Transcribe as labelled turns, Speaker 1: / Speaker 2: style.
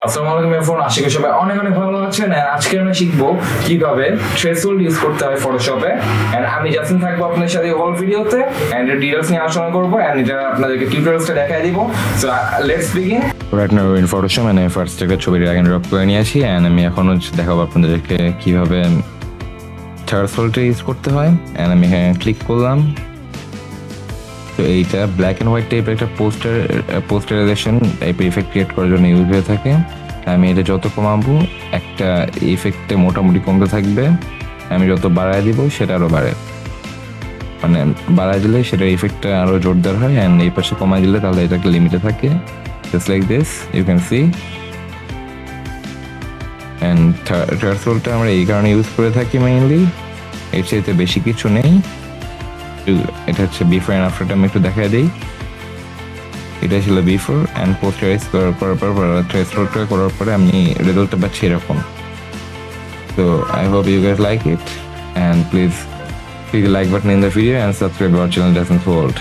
Speaker 1: আসসালামু আলাইকুম এভরিওয়ান, আশা করি সবাই অনেক অনেক ভালো আছেন। এন্ড আজকে আমরা শিখবো কিভাবে থ্রেশহোল্ড ইউজ করতে হয় ফটোশপে। এন্ড আমি জাসিন থাকবো আপনাদের সাথে হোল ভিডিওতে, এন্ড এর ডিটেইলস নিয়ে আলোচনা করবো, এন্ড এটা আপনাদেরকে টিউটোরিয়ালসটা দেখাই দিব। So let's begin.
Speaker 2: Right now in Photoshop মানে ফার্স্ট থেকে ছবিটা ড্র্যাগ এন্ড ড্রপ করে নিয়ে আসি, এন্ড আমি এখন দেখাবো আপনাদেরকে কিভাবে থ্রেশহোল্ডটা ইউজ করতে হয়। এন্ড আমি এখানে ক্লিক করলাম। তো এইটা ব্ল্যাক এন্ড হোয়াইট টাইপের একটা পোস্টারাইজেশন টাইপের ইফেক্ট ক্রিয়েট করার জন্য ইউজ হয়ে থাকে। আমি এটা যত কমাবো একটা ইফেক্টে মোটামুটি কমতে থাকবে, আমি যত বাড়ায় দিব সেটা আরও বাড়ে, মানে বাড়ায় দিলে সেটার ইফেক্টটা আরও জোরদার হয়, অ্যান্ড এই পাশে কমায় দিলে তাহলে এটা একটা লিমিটে থাকে। Just like this you can see. And থ্রেশহোল্ডটা আমরা এই কারণে ইউজ করে থাকি মেইনলি, এর চাইতে বেশি কিছু নেই। এটা হচ্ছে বিফোর অ্যান্ড আফটারটা আমি একটু দেখাই দিই। এটা ছিল বিফোর অ্যান্ড পোস্টারাইজ করার পর থ্রেশহোল্ডটা করার পরে আমি রেজাল্টটা পাচ্ছি এরকম। তো I hope you guys like it, and please click the like button in the video and subscribe our channel Jasin's World.